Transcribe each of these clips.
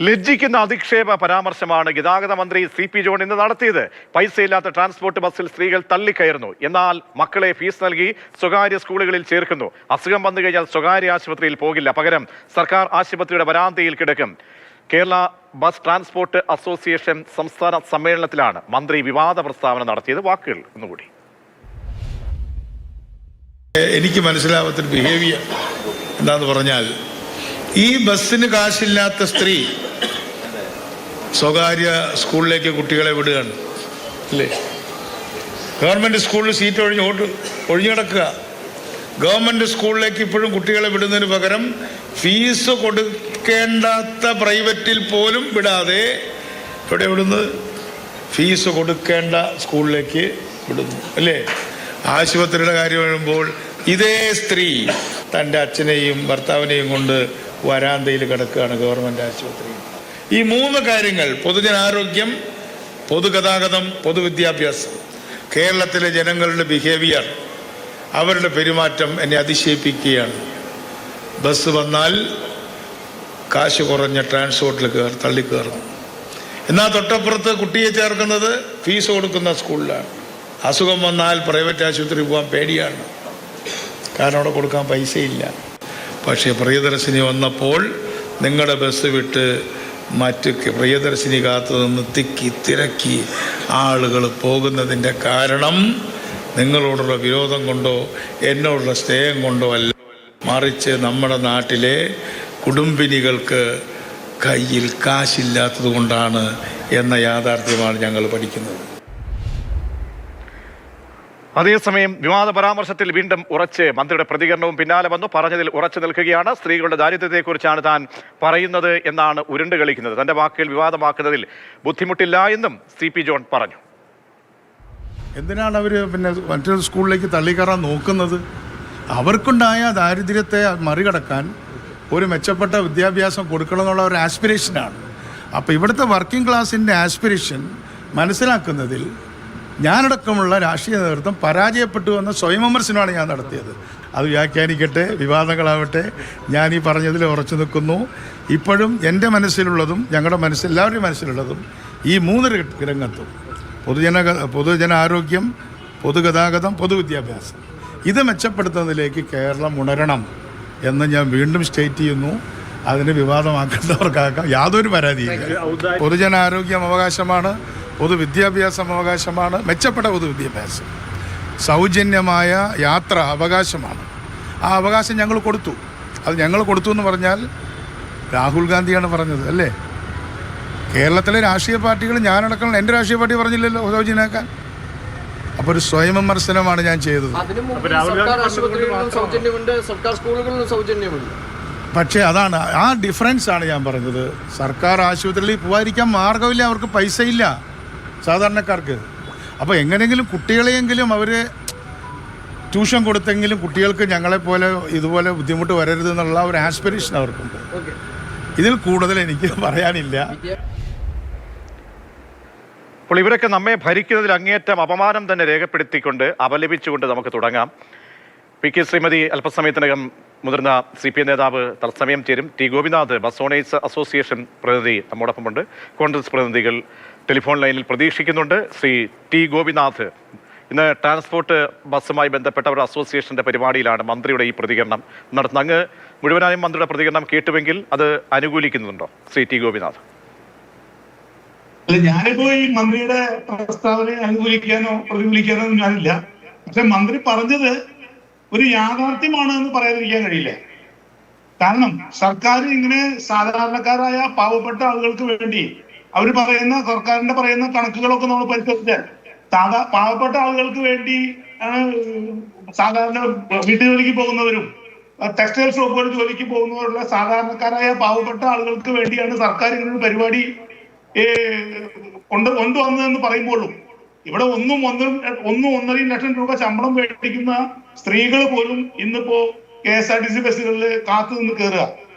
ലജ്ജിക്കുന്ന അധിക്ഷേപ പരാമർശമാണ് ഗതാഗത മന്ത്രി CP John ഇന്ന് നടത്തിയത്. പൈസയില്ലാത്ത ട്രാൻസ്പോർട്ട് ബസ്സിൽ സ്ത്രീകൾ തള്ളിക്കയറുന്നു. എന്നാൽ മക്കളെ ഫീസ് നൽകി സ്വകാര്യ സ്കൂളുകളിൽ ചേർക്കുന്നു. അസുഖം വന്നു കഴിഞ്ഞാൽ സ്വകാര്യ ആശുപത്രിയിൽ പോകില്ല, പകരം സർക്കാർ ആശുപത്രിയുടെ വരാന്തയിൽ കിടക്കും. കേരള ബസ് ട്രാൻസ്പോർട്ട് അസോസിയേഷൻ സംസ്ഥാന സമ്മേളനത്തിലാണ് മന്ത്രി വിവാദ പ്രസ്താവന നടത്തിയത്. വാക്കുകൾ ഒന്നുകൂടി. എനിക്ക് മനസ്സിലാവാത്തൊരു ബിഹേവിയർ എന്താന്ന് പറഞ്ഞാൽ, ഈ ബസ്സിന് കാശില്ലാത്ത സ്ത്രീ സ്വകാര്യ സ്കൂളിലേക്ക് കുട്ടികളെ വിടുകയാണ് അല്ലേ? ഗവൺമെൻറ് സ്കൂളിൽ സീറ്റ് ഒഴിഞ്ഞു കിടക്കുക. ഗവൺമെൻറ് സ്കൂളിലേക്ക് ഇപ്പോഴും കുട്ടികളെ വിടുന്നതിന് പകരം ഫീസ് കൊടുക്കേണ്ടാത്ത പ്രൈവറ്റിൽ പോലും വിടാതെ ഇവിടെ വിടുന്നത് ഫീസ് കൊടുക്കേണ്ട സ്കൂളിലേക്ക് വിടുന്നു അല്ലേ? ആശുപത്രിയുടെ കാര്യം വരുമ്പോൾ ഇതേ സ്ത്രീ തൻ്റെ അച്ഛനെയും ഭർത്താവിനെയും കൊണ്ട് വരാന്തയിൽ കിടക്കുകയാണ് ഗവൺമെൻറ് ആശുപത്രി. ഈ മൂന്ന് കാര്യങ്ങൾ, പൊതുജനാരോഗ്യം, പൊതുഗതാഗതം, പൊതുവിദ്യാഭ്യാസം, കേരളത്തിലെ ജനങ്ങളുടെ ബിഹേവിയർ, അവരുടെ പെരുമാറ്റം എന്നെ അതിശയിപ്പിക്കുകയാണ്. ബസ് വന്നാൽ കാശ് കുറഞ്ഞ ട്രാൻസ്പോർട്ടിൽ തള്ളിക്കയറുന്നു. എന്നാൽ തൊട്ടപ്പുറത്ത് കുട്ടിയെ ചേർക്കുന്നത് ഫീസ് കൊടുക്കുന്ന സ്കൂളിലാണ്. അസുഖം വന്നാൽ പ്രൈവറ്റ് ആശുപത്രി പോകാൻ പേടിയാണ്, കാരണം അവിടെ കൊടുക്കാൻ പൈസയില്ല. പക്ഷേ പ്രിയദർശിനി വന്നപ്പോൾ നിങ്ങളുടെ ബസ് വിട്ട് മറ്റ് പ്രിയദർശിനി കാത്തു നിന്ന് തിരക്കി ആളുകൾ പോകുന്നതിൻ്റെ കാരണം നിങ്ങളോടുള്ള വിരോധം കൊണ്ടോ എന്നോടുള്ള സ്നേഹം കൊണ്ടോ അല്ല, മറിച്ച് നമ്മുടെ നാട്ടിലെ കുടുംബിനികൾക്ക് കയ്യിൽ കാശില്ലാത്തത് കൊണ്ടാണ് എന്ന യാഥാർത്ഥ്യമാണ് ഞങ്ങൾ പഠിക്കുന്നത്. അതേസമയം വിവാദ പരാമർശത്തിൽ വീണ്ടും ഉറച്ച് മന്ത്രിയുടെ പ്രതികരണവും പിന്നാലെ വന്നു. പറഞ്ഞതിൽ ഉറച്ചു നിൽക്കുകയാണ്. സ്ത്രീകളുടെ ദാരിദ്ര്യത്തെക്കുറിച്ചാണ് താൻ പറയുന്നത് എന്നാണ് ഉരുണ്ട് കളിക്കുന്നത്. തന്റെ വാക്കുകൾ വിവാദമാക്കുന്നതിൽ ബുദ്ധിമുട്ടില്ല എന്നും CP ജോൺ പറഞ്ഞു. എന്തിനാണ് അവർ മറ്റൊരു സ്കൂളിലേക്ക് തള്ളിക്കയറാൻ നോക്കുന്നത്? അവർക്കുണ്ടായ ദാരിദ്ര്യത്തെ മറികടക്കാൻ ഒരു മെച്ചപ്പെട്ട വിദ്യാഭ്യാസം കൊടുക്കണമെന്നുള്ള ഒരു ആസ്പിറേഷനാണ്. അപ്പോൾ ഇവിടുത്തെ വർക്കിംഗ് ക്ലാസിൻ്റെ ആസ്പിറേഷൻ മനസ്സിലാക്കുന്നതിൽ ഞാനടക്കമുള്ള രാഷ്ട്രീയ നേതൃത്വം പരാജയപ്പെട്ടു എന്ന സ്വയം വിമർശനമാണ് ഞാൻ നടത്തിയത്. അത് വ്യാഖ്യാനിക്കട്ടെ, വിവാദങ്ങളാവട്ടെ, ഞാൻ ഈ പറഞ്ഞതിൽ ഉറച്ചു നിൽക്കുന്നു. ഇപ്പോഴും എൻ്റെ മനസ്സിലുള്ളതും ഞങ്ങളുടെ എല്ലാവരുടെയും മനസ്സിലുള്ളതും ഈ മൂന്ന് രംഗത്തും പൊതുജനാരോഗ്യം, പൊതുഗതാഗതം, പൊതുവിദ്യാഭ്യാസം, ഇത് മെച്ചപ്പെടുത്തുന്നതിലേക്ക് കേരളം ഉണരണം എന്ന് ഞാൻ വീണ്ടും സ്റ്റേറ്റ് ചെയ്യുന്നു. അതിന് വിവാദമാക്കേണ്ടവർക്കാക്കാം, യാതൊരു പരാതിയില്ല. പൊതുജനാരോഗ്യം അവകാശമാണ്, പൊതുവിദ്യാഭ്യാസം അവകാശമാണ്, മെച്ചപ്പെട്ട പൊതുവിദ്യാഭ്യാസം, സൗജന്യമായ യാത്ര അവകാശമാണ്. ആ അവകാശം ഞങ്ങൾ കൊടുത്തു. അത് ഞങ്ങൾ കൊടുത്തു എന്ന് പറഞ്ഞാൽ രാഹുൽ ഗാന്ധിയാണ് പറഞ്ഞത് അല്ലേ? കേരളത്തിലെ രാഷ്ട്രീയ പാർട്ടികൾ, ഞാനടക്കം എൻ്റെ രാഷ്ട്രീയ പാർട്ടി പറഞ്ഞില്ലല്ലോ സൗജന്യമാക്കാൻ. അപ്പോൾ ഒരു സ്വയം വിമർശനമാണ് ഞാൻ ചെയ്തത്. പക്ഷേ അതാണ് ആ ഡിഫറൻസ് ആണ് ഞാൻ പറഞ്ഞത്. സർക്കാർ ആശുപത്രിയിൽ പോകാതിരിക്കാൻ മാർഗമില്ല, അവർക്ക് പൈസയില്ല സാധാരണക്കാർക്ക്. അപ്പോൾ എങ്ങനെയെങ്കിലും കുട്ടികളെയെങ്കിലും അവർ ട്യൂഷൻ കൊടുത്തെങ്കിലും കുട്ടികൾക്ക് ഞങ്ങളെപ്പോലെ ഇതുപോലെ ബുദ്ധിമുട്ട് വരരുതെന്നുള്ള ഒരു ആസ്പിറേഷൻ അവർക്കുണ്ട്. ഇതിൽ കൂടുതൽ എനിക്ക് പറയാനില്ല. അപ്പോൾ ഇവരൊക്കെ നമ്മെ ഭരിക്കുന്നതിൽ അങ്ങേയറ്റം അപമാനം തന്നെ രേഖപ്പെടുത്തിക്കൊണ്ട് അപലപിച്ചുകൊണ്ട് നമുക്ക് തുടങ്ങാം. PK ശ്രീമതി അല്പസമയത്തിനകം മുതിർന്ന CPM നേതാവ് തത്സമയം ചേരും. T Gopinath bus owners association പ്രതിനിധി നമ്മോടൊപ്പമുണ്ട്. കോൺഗ്രസ് പ്രതിനിധികൾ ടെലിഫോൺ ലൈനിൽ പ്രതീക്ഷിക്കുന്നുണ്ട്. ശ്രീ T ഗോപിനാഥ്, ഇന്ന് ട്രാൻസ്പോർട്ട് ബസ്സുമായി ബന്ധപ്പെട്ട ഒരു അസോസിയേഷന്റെ പരിപാടിയിലാണ് മന്ത്രിയുടെ ഈ പ്രതികരണം നടത്തുന്നത്. അങ്ങ് മുഴുവനായും മന്ത്രിയുടെ പ്രതികരണം കേട്ടുവെങ്കിൽ അത് അനുകൂലിക്കുന്നുണ്ടോ ശ്രീ T ഗോപിനാഥ്? അല്ല, ഞാനിപ്പോ ഈ മന്ത്രിയുടെ പ്രസ്താവനയെ അനുകൂലിക്കാനോ പ്രതികൂലിക്കാനോ ഞാനില്ല. പക്ഷെ മന്ത്രി പറഞ്ഞത് ഒരു യാഥാർത്ഥ്യമാണ് എന്ന് പറയാതിരിക്കാൻ കഴിയില്ല. കാരണം സർക്കാർ ഇങ്ങനെ സാധാരണക്കാരായ പാവപ്പെട്ട ആളുകൾക്ക് വേണ്ടി അവർ പറയുന്ന സർക്കാരിന്റെ പറയുന്ന കണക്കുകളൊക്കെ നമ്മൾ പരിശോധിച്ചാൽ പാവപ്പെട്ട ആളുകൾക്ക് വേണ്ടി സാധാരണ വീട്ടുജോലിക്ക് പോകുന്നവരും ടെക്സ്റ്റൈൽ ഷോപ്പുകളിൽ ജോലിക്ക് പോകുന്നവരുള്ള സാധാരണക്കാരായ പാവപ്പെട്ട ആളുകൾക്ക് വേണ്ടിയാണ് സർക്കാർ ഇങ്ങനെ ഒരു പരിപാടി കൊണ്ടുവന്നതെന്ന് പറയുമ്പോഴും ഇവിടെ 1.5 ലക്ഷം രൂപ ശമ്പളം മേടിക്കുന്ന സ്ത്രീകൾ പോലും ഇന്നിപ്പോ KSRTC ബസ്സുകളിൽ കാത്തു നിന്ന് കയറുക.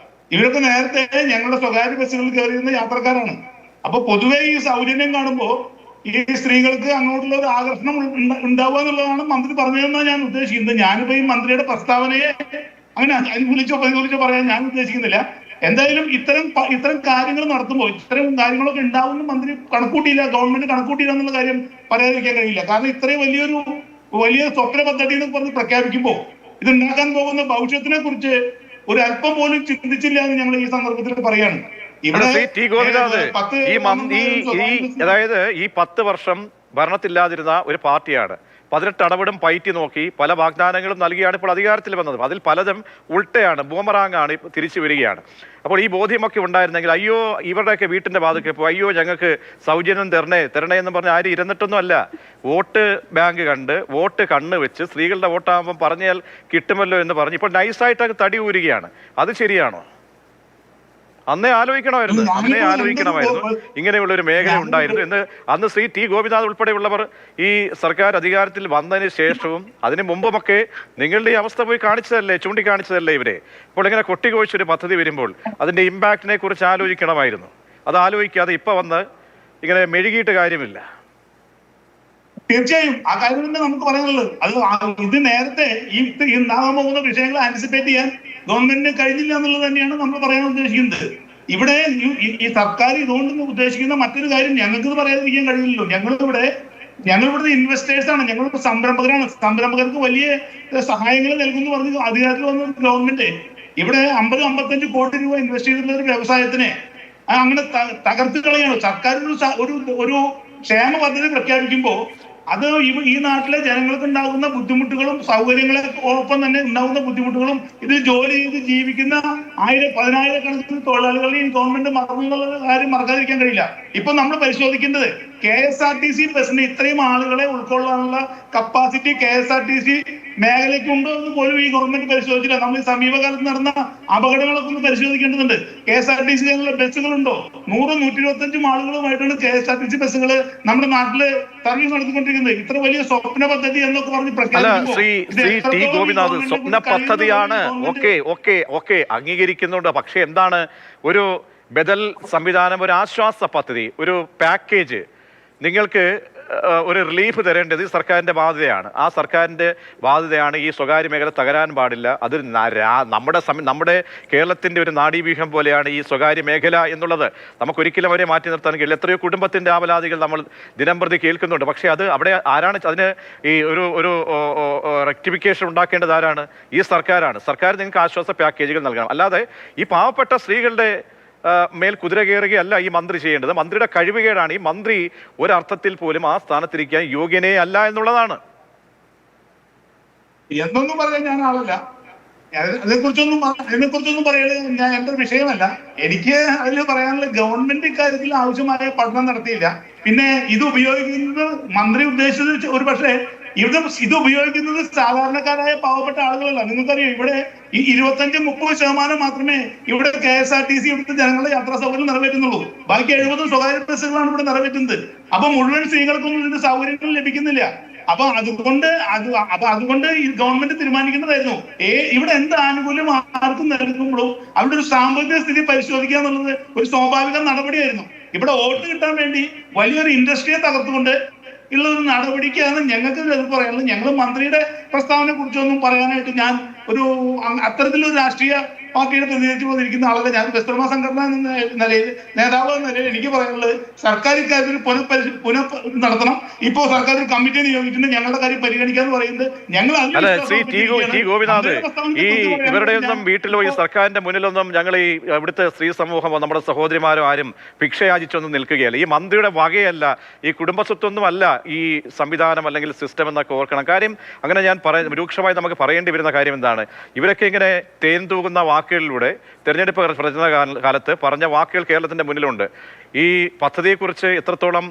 ഇവരൊക്കെ നേരത്തെ ഞങ്ങളുടെ സ്വകാര്യ ബസ്സുകളിൽ കയറിയിരുന്ന യാത്രക്കാരാണ്. അപ്പൊ പൊതുവെ ഈ സൗജന്യം കാണുമ്പോൾ ഈ സ്ത്രീകൾക്ക് അങ്ങോട്ടുള്ള ഒരു ആകർഷണം ഉണ്ടാവുക എന്നുള്ളതാണ് മന്ത്രി പറഞ്ഞതെന്നാണ് ഞാൻ ഉദ്ദേശിക്കുന്നത്. ഞാനിപ്പോ ഈ മന്ത്രിയുടെ പ്രസ്താവനയെ അങ്ങനെ അനുകൂലിച്ചോ പ്രതികൂലിച്ചോ പറയാൻ ഞാൻ ഉദ്ദേശിക്കുന്നില്ല. എന്തായാലും ഇത്തരം കാര്യങ്ങൾ നടത്തുമ്പോൾ ഇത്തരം കാര്യങ്ങളൊക്കെ ഉണ്ടാവുമെന്ന് മന്ത്രി കണക്കൂട്ടിയില്ല, ഗവൺമെന്റ് കണക്കൂട്ടിയില്ല എന്നുള്ള കാര്യം പറയാതിരിക്കാൻ കഴിയില്ല. കാരണം ഇത്രയും വലിയ സ്വപ്ന പദ്ധതി എന്ന് പറഞ്ഞ് പ്രഖ്യാപിക്കുമ്പോൾ ഇത് ഉണ്ടാക്കാൻ പോകുന്ന ഭവിഷ്യത്തിനെ കുറിച്ച് ഒരു അല്പം പോലും ചിന്തിച്ചില്ല എന്ന് ഞങ്ങൾ ഈ സന്ദർഭത്തിൽ പറയാണ്. അതായത് ഈ 10 വർഷം ഭരണത്തില്ലാതിരുന്ന ഒരു പാർട്ടിയാണ്. 18 അടവിടും പയറ്റി നോക്കി പല വാഗ്ദാനങ്ങളും നൽകിയാണ് ഇപ്പോൾ അധികാരത്തിൽ വന്നത്. അതിൽ പലതും ഉൾട്ടയാണ്, ബൂമറാങ്ങാണ്, തിരിച്ചു വരികയാണ്. അപ്പോൾ ഈ ബോധ്യമൊക്കെ ഉണ്ടായിരുന്നെങ്കിൽ അയ്യോ ഇവരുടെയൊക്കെ വീട്ടിന്റെ വാതിൽക്ക് പോയി അയ്യോ ഞങ്ങൾക്ക് സൗജന്യം തരണേ എന്ന് പറഞ്ഞ് ആരും ഇരുന്നിട്ടൊന്നും അല്ല. വോട്ട് ബാങ്ക് കണ്ട് വോട്ട് കണ്ണ് വെച്ച് സ്ത്രീകളുടെ വോട്ടാകുമ്പോൾ പറഞ്ഞാൽ കിട്ടുമല്ലോ എന്ന് പറഞ്ഞ് ഇപ്പോൾ നൈസായിട്ട് തടി ഊരുകയാണ്. അത് ശരിയാണോ? അന്നേ ആലോചിക്കണമായിരുന്നു ഇങ്ങനെയുള്ള ഒരു മേഖല ഉണ്ടായിരുന്നു എന്ന്. അന്ന് ശ്രീ ടി ഗോപിനാഥ് ഉൾപ്പെടെയുള്ളവർ ഈ സർക്കാർ അധികാരത്തിൽ വന്നതിന് ശേഷവും അതിന് മുമ്പുമൊക്കെ നിങ്ങളുടെ ഈ അവസ്ഥ പോയി ചൂണ്ടിക്കാണിച്ചതല്ലേ ഇവരെ. ഇപ്പോൾ ഇങ്ങനെ കൊട്ടിഘോഷിച്ചൊരു പദ്ധതി വരുമ്പോൾ അതിന്റെ ഇമ്പാക്റ്റിനെ കുറിച്ച് ആലോചിക്കണമായിരുന്നു. അത് ആലോചിക്കാതെ ഇപ്പൊ വന്ന് ഇങ്ങനെ മെഴുകിയിട്ട് കാര്യമില്ല. തീർച്ചയായും ആ കാര്യം തന്നെ നമുക്ക് പറയാനുള്ളത്. ഇത് നേരത്തെ ഈ ഉണ്ടാകാൻ പോകുന്ന വിഷയങ്ങൾ ആൻറ്റിസിപ്പേറ്റ് ചെയ്യാൻ ഗവൺമെന്റിന് കഴിഞ്ഞില്ല എന്നുള്ളത് തന്നെയാണ് നമ്മൾ പറയാൻ ഉദ്ദേശിക്കുന്നത്. ഇവിടെ ഈ സർക്കാർ ഇതുകൊണ്ട് ഉദ്ദേശിക്കുന്ന മറ്റൊരു കാര്യം ഞങ്ങൾക്ക് പറയാതിരിക്കാൻ കഴിയില്ലല്ലോ. ഞങ്ങളിവിടെ ഇൻവെസ്റ്റേഴ്സ് ആണ്, ഞങ്ങളിവിടെ സംരംഭകരാണ്. സംരംഭകർക്ക് വലിയ സഹായങ്ങൾ നൽകുന്നു പറഞ്ഞ് അധികാരത്തിൽ വന്ന ഗവൺമെന്റ് ഇവിടെ 50-55 കോടി രൂപ ഇൻവെസ്റ്റ് ചെയ്തിട്ടുള്ള ഒരു വ്യവസായത്തിനെ അങ്ങനെ തകർത്ത് കളയാണ്. സർക്കാർ ഒരു ക്ഷേമ പദ്ധതി പ്രഖ്യാപിക്കുമ്പോൾ അത് ഈ നാട്ടിലെ ജനങ്ങൾക്ക് ഉണ്ടാകുന്ന ബുദ്ധിമുട്ടുകളും സൗകര്യങ്ങളൊപ്പം തന്നെ ഉണ്ടാകുന്ന ബുദ്ധിമുട്ടുകളും ഇതിൽ ജോലി ചെയ്ത് ജീവിക്കുന്ന 10,000-10,000 തൊഴിലാളികളെയും ഗവൺമെന്റ് മറന്നുള്ള കാര്യം മറക്കാതിരിക്കാൻ കഴിയില്ല. ഇപ്പൊ നമ്മൾ പരിശോധിക്കേണ്ടത് KSRTC ബസ്സിന് ഇത്രയും ആളുകളെ ഉൾക്കൊള്ളാനുള്ള കപ്പാസിറ്റി KSRTC മേഖലയ്ക്ക് ഉണ്ടോ എന്ന് പോലും ഈ ഗവൺമെന്റ് പരിശോധിച്ചില്ല. നമ്മൾ ഈ സമീപകാലത്ത് നടന്ന അപകടങ്ങളൊക്കെ ഒന്ന് പരിശോധിക്കേണ്ടതുണ്ട്. KSRTC ബസ്സുകളുണ്ടോ? 100-125 ആളുകളുമായിട്ടാണ് KSRTC ബസ്സുകൾ നമ്മുടെ നാട്ടില് സർവീസ് നടത്തിക്കൊണ്ടിരിക്കുന്നത്. ഇത്ര വലിയ സ്വപ്ന പദ്ധതി എന്നൊക്കെ പറഞ്ഞ് ഗോപിനാഥ് സ്വപ്ന പദ്ധതിയാണ്, ഓക്കെ അംഗീകരിക്കുന്നുണ്ട്. പക്ഷെ എന്താണ് ഒരു ബദൽ സംവിധാനം, ഒരു ആശ്വാസ പദ്ധതി, ഒരു പാക്കേജ് നിങ്ങൾക്ക് ഒരു റിലീഫ് തരേണ്ടത് സർക്കാരിന്റെ ബാധ്യതയാണ്. ആ സർക്കാരിന്റെ ബാധ്യതയാണ്. ഈ സ്വകാര്യ മേഖല തകരാൻ പാടില്ല. അത് നമ്മുടെ കേരളത്തിന്റെ ഒരു നാഡീവ്യൂഹം പോലെയാണ് ഈ സ്വകാര്യ മേഖല എന്നുള്ളത്. നമുക്കൊരിക്കലും അവരെ മാറ്റി നിർത്താൻ കഴിയില്ല. എത്രയോ കുടുംബത്തിന്റെ ആവലാതികൾ നമ്മൾ ദിനംപ്രതി കേൾക്കുന്നുണ്ട്. പക്ഷേ അത് അവിടെ ആരാണ് അതിന് ഈ ഒരു റെക്ടിഫിക്കേഷൻ ഉണ്ടാക്കേണ്ടത്? ആരാണ്? ഈ സർക്കാരാണ്. സർക്കാർ നിങ്ങൾക്ക് ആശ്വാസ പാക്കേജുകൾ നൽകണം. അല്ലാതെ ഈ പാവപ്പെട്ട സ്ത്രീകളുടെ മേൽ കുതിര കയറുകയല്ല ഈ മന്ത്രി ചെയ്യേണ്ടത്. മന്ത്രിയുടെ കഴിവുകേടാണ്. ഈ മന്ത്രി ഒരർത്ഥത്തിൽ പോലും ആ സ്ഥാനത്തിരിക്കാൻ യോഗ്യനേ അല്ല എന്നുള്ളതാണ്. എന്നൊന്നും പറയാൻ ഞാൻ ആളല്ല. അതിനെക്കുറിച്ചൊന്നും പറയുന്നത് ഞാൻ എന്റെ വിഷയമല്ല. എനിക്ക് അതിൽ പറയാനുള്ള ഗവൺമെന്റ് ഇക്കാര്യത്തിൽ ആവശ്യമായ പഠനം നടത്തിയില്ല. പിന്നെ ഇത് ഉപയോഗിക്കുന്നത് മന്ത്രി ഉദ്ദേശിച്ചത് ഒരു പക്ഷേ ഇത് ഉപയോഗിക്കുന്നത് സാധാരണക്കാരായ പാവപ്പെട്ട ആളുകളല്ല. നിങ്ങൾക്കറിയാം ഇവിടെ ഈ 25-30% മാത്രമേ ഇവിടെ KSRTC ഇവിടുത്തെ ജനങ്ങളുടെ യാത്രാ സൗകര്യം നിറവേറ്റുന്നുള്ളൂ. ബാക്കി 70 സ്വകാര്യ ബസ്സുകളാണ് ഇവിടെ നിറവേറ്റുന്നത്. അപ്പൊ മുഴുവൻ സ്ത്രീകൾക്കൊന്നും ഇതിന്റെ സൗകര്യങ്ങൾ ലഭിക്കുന്നില്ല. അപ്പൊ അതുകൊണ്ട് ഈ ഗവൺമെന്റ് തീരുമാനിക്കുന്നതായിരുന്നു ഇവിടെ എന്ത് ആനുകൂല്യം ആർക്കും നൽകുമ്പോഴും അവരുടെ ഒരു സാമ്പത്തിക സ്ഥിതി പരിശോധിക്കുക എന്നുള്ളത് ഒരു സ്വാഭാവിക നടപടിയായിരുന്നു. ഇവിടെ വോട്ട് കിട്ടാൻ വേണ്ടി വലിയൊരു ഇൻഡസ്ട്രിയെ തകർത്തുകൊണ്ട് ഉള്ള ഒരു നടപടിക്കാണ് ഞങ്ങൾക്ക് പറയാനുള്ളത്. ഞങ്ങൾ മന്ത്രിയുടെ പ്രസ്താവനയെ കുറിച്ചൊന്നും പറയാനായിട്ട് ഞാൻ അത്തരത്തിലൊരു രാഷ്ട്രീയ പാർട്ടിയുടെ പ്രതിനിധിച്ചു പോയിരിക്കുന്ന ആളല്ല. ഞാൻ ബസ്തർമ സംഘടന എന്ന നിലയിൽ, നേതാവ് എന്ന നിലയിൽ എനിക്ക് പറയാനുള്ളത് സർക്കാർ ഇക്കാര്യത്തിൽ പുനഃ നടത്തണം. ഇപ്പോ സർക്കാർ ഒരു കമ്മിറ്റി നിയോഗിച്ചിട്ടുണ്ട് ഞങ്ങളുടെ കാര്യം പരിഗണിക്കാന്ന് പറയുന്നത്. ഞങ്ങൾ ഗോപിനാഥ് ഈ ഇവരുടെയൊന്നും വീട്ടിലോ ഈ സർക്കാരിന്റെ മുന്നിലൊന്നും ഞങ്ങൾ ഈ ഇവിടുത്തെ സ്ത്രീ സമൂഹമോ നമ്മുടെ സഹോദരിമാരോ ആരും ഭിക്ഷയാചിച്ചൊന്നും നിൽക്കുകയല്ല. ഈ മന്ത്രിയുടെ വകയല്ല, ഈ കുടുംബസ്വത്തൊന്നും അല്ല ഈ സംവിധാനം അല്ലെങ്കിൽ സിസ്റ്റം എന്നൊക്കെ ഓർക്കണം. കാര്യം അങ്ങനെ ഞാൻ രൂക്ഷമായി നമുക്ക് പറയേണ്ടി വരുന്ന കാര്യം എന്താണ്? ഇവരൊക്കെ ഇങ്ങനെ തേൻ തൂകുന്ന വാക്കുകളിലൂടെ തെരഞ്ഞെടുപ്പ് പ്രചരണ കാലത്ത് പറഞ്ഞ വാക്കുകൾ കേരളത്തിന്റെ മുന്നിലുണ്ട്. ഈ പദ്ധതിയെക്കുറിച്ച് എത്രത്തോളം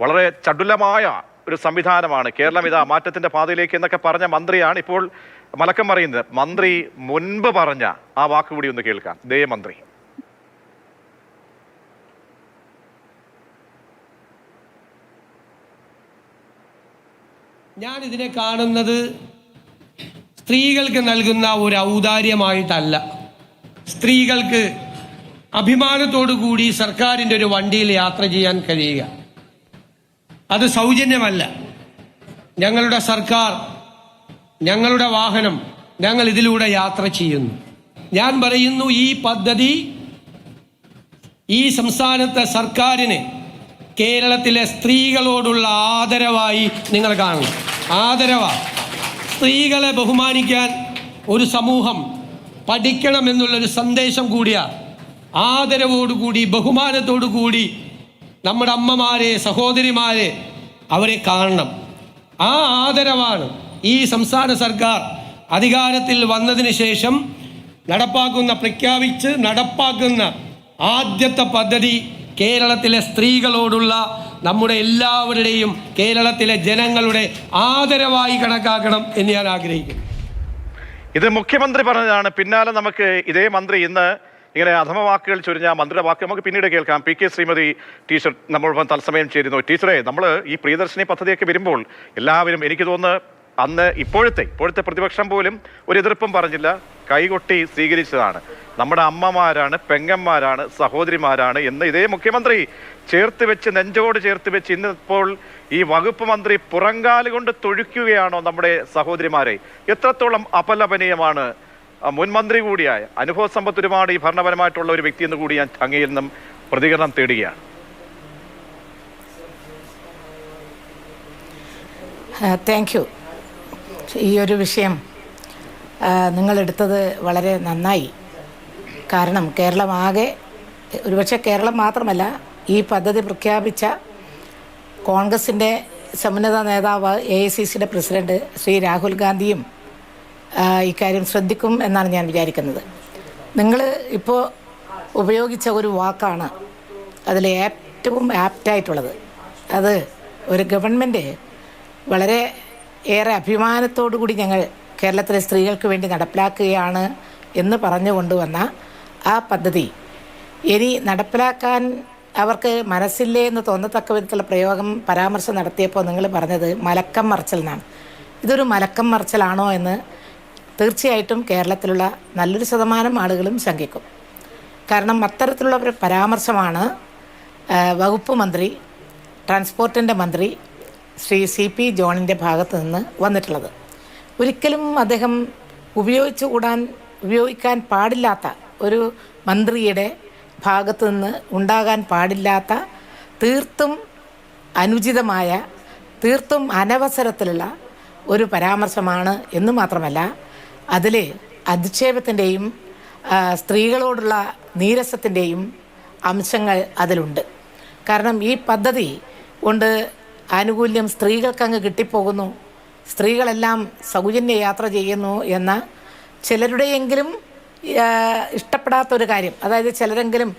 വളരെ ചടുലമായ ഒരു സംവിധാനമാണ്, കേരളം ഇതാ മാറ്റത്തിന്റെ പാതയിലേക്ക് എന്നൊക്കെ പറഞ്ഞ മന്ത്രിയാണ് ഇപ്പോൾ മലക്കം പറയുന്നത്. മന്ത്രി മുൻപ് പറഞ്ഞ ആ വാക്കുകൂടി ഒന്ന് കേൾക്കാം. മന്ത്രി ഞാൻ ഇതിനെ കാണുന്നത് സ്ത്രീകൾക്ക് നൽകുന്ന ഒരു ഔദാര്യമായിട്ടല്ല. സ്ത്രീകൾക്ക് അഭിമാനത്തോടു കൂടി സർക്കാരിൻ്റെ ഒരു വണ്ടിയിൽ യാത്ര ചെയ്യാൻ കഴിയുക, അത് സൗജന്യമല്ല. ഞങ്ങളുടെ സർക്കാർ, ഞങ്ങളുടെ വാഹനം, ഞങ്ങൾ ഇതിലൂടെ യാത്ര ചെയ്യുന്നു. ഞാൻ പറയുന്നു, ഈ പദ്ധതി ഈ സംസ്ഥാനത്തെ സർക്കാരിന് കേരളത്തിലെ സ്ത്രീകളോടുള്ള ആദരവായി നിങ്ങൾ കാണണം. ആദരവാ. സ്ത്രീകളെ ബഹുമാനിക്കാൻ ഒരു സമൂഹം പഠിക്കണമെന്നുള്ളൊരു സന്ദേശം കൂടിയാണ്. ആദരവോടുകൂടി ബഹുമാനത്തോടു കൂടി നമ്മുടെ അമ്മമാരെ, സഹോദരിമാരെ അവരെ കാണണം. ആ ആദരവാണ് ഈ സംസ്ഥാന സർക്കാർ അധികാരത്തിൽ വന്നതിന് ശേഷം പ്രഖ്യാപിച്ച് നടപ്പാക്കുന്ന ആദ്യത്തെ പദ്ധതി കേരളത്തിലെ സ്ത്രീകളോടുള്ള നമ്മുടെ എല്ലാവരുടെയും കേരളത്തിലെ ജനങ്ങളുടെ ആദരവായി കണക്കാക്കണം എന്ന് ഞാൻ ആഗ്രഹിക്കുന്നു. ഇത് മുഖ്യമന്ത്രി പറഞ്ഞതാണ്. പിന്നാലെ നമുക്ക് ഇതേ മന്ത്രി ഇന്ന് ഇങ്ങനെ അധമ വാക്കുകൾ ചൊരിഞ്ഞ മന്ത്രിയുടെ വാക്ക് നമുക്ക് പിന്നീട് കേൾക്കാം. പി കെ ശ്രീമതി ടീച്ചർ നമ്മളോടൊപ്പം തത്സമയം ചേരുന്നു. ടീച്ചറെ, നമ്മൾ ഈ പ്രിയദർശിനി പദ്ധതിയൊക്കെ വരുമ്പോൾ എല്ലാവരും, എനിക്ക് തോന്നുന്നു അന്ന് ഇപ്പോഴത്തെ പ്രതിപക്ഷം പോലും ഒരു എതിർപ്പും പറഞ്ഞില്ല, കൈകൊട്ടി സ്വീകരിച്ചതാണ്. നമ്മുടെ അമ്മമാരാണ്, പെങ്ങന്മാരാണ്, സഹോദരിമാരാണ് എന്ന് ഇതേ മുഖ്യമന്ത്രി ചേർത്ത് വെച്ച്, നെഞ്ചോട് ചേർത്ത് വെച്ച് ഇന്നിപ്പോൾ ഈ വകുപ്പ് മന്ത്രി പുറങ്കാല് കൊണ്ട് തൊഴിക്കുകയാണോ നമ്മുടെ സഹോദരിമാരെ? എത്രത്തോളം അപലപനീയമാണ്. മുൻ മന്ത്രി കൂടിയായ അനുഭവ സമ്പത്ത് ഒരുപാട് ഈ ഭരണപരമായിട്ടുള്ള ഒരു വ്യക്തി എന്ന് കൂടി ഞാൻ അങ്ങയിൽ നിന്നും പ്രതികരണം തേടുകയാണ്. Thank you. ഈ ഒരു വിഷയം നിങ്ങളെടുത്തത് വളരെ നന്നായി. കാരണം കേരളമാകെ, ഒരുപക്ഷെ കേരളം മാത്രമല്ല, ഈ പദ്ധതി പ്രഖ്യാപിച്ച കോൺഗ്രസിൻ്റെ സമുന്നത നേതാവ് AICCയുടെ പ്രസിഡന്റ് ശ്രീ രാഹുൽ ഗാന്ധിയും ഇക്കാര്യം ശ്രദ്ധിക്കും എന്നാണ് ഞാൻ വിചാരിക്കുന്നത്. നിങ്ങൾ ഇപ്പോൾ ഉപയോഗിച്ച ഒരു വാക്കാണ് അതിൽ ഏറ്റവും ആപ്റ്റായിട്ടുള്ളത്. അത് ഒരു ഗവൺമെൻറ് വളരെ ഏറെ അഭിമാനത്തോടു കൂടി ഞങ്ങൾ കേരളത്തിലെ സ്ത്രീകൾക്ക് വേണ്ടി നടപ്പിലാക്കുകയാണ് എന്ന് പറഞ്ഞു കൊണ്ടുവന്ന ആ പദ്ധതി ഇനി നടപ്പിലാക്കാൻ അവർക്ക് മനസ്സില്ലേ എന്ന് തോന്നത്തക്ക വിധത്തിലുള്ള പരാമർശം നടത്തിയപ്പോൾ നിങ്ങൾ പറഞ്ഞത് മലക്കം മറിച്ചൽ എന്നാണ്. ഇതൊരു മലക്കം മറിച്ചലാണോ എന്ന് തീർച്ചയായിട്ടും കേരളത്തിലുള്ള നല്ലൊരു ശതമാനം ആളുകളും ശങ്കിക്കും. കാരണം അത്തരത്തിലുള്ള ഒരു പരാമർശമാണ് വകുപ്പ് മന്ത്രി, ട്രാൻസ്പോർട്ടിൻ്റെ മന്ത്രി ശ്രീ CP ജോണിൻ്റെ ഭാഗത്ത് നിന്ന് വന്നിട്ടുള്ളത്. ഒരിക്കലും അദ്ദേഹം ഉപയോഗിക്കാൻ പാടില്ലാത്ത ഒരു മന്ത്രിയുടെ ഭാഗത്തു നിന്ന് ഉണ്ടാകാൻ പാടില്ലാത്ത, തീർത്തും അനുചിതമായ, തീർത്തും അനവസരത്തിലുള്ള ഒരു പരാമർശമാണ് എന്ന് മാത്രമല്ല അതിൽ അധിക്ഷേപത്തിൻ്റെയും സ്ത്രീകളോടുള്ള നീരസത്തിൻ്റെയും അംശങ്ങൾ അതിലുണ്ട്. കാരണം ഈ പദ്ധതി കൊണ്ട് ആനുകൂല്യം സ്ത്രീകൾക്കങ്ങ് കിട്ടിപ്പോകുന്നു, സ്ത്രീകളെല്ലാം സൗജന്യ യാത്ര ചെയ്യുന്നു എന്ന ചിലരുടെയെങ്കിലും ഇഷ്ടപ്പെടാത്തൊരു കാര്യം. അതായത് ചിലരെങ്കിലും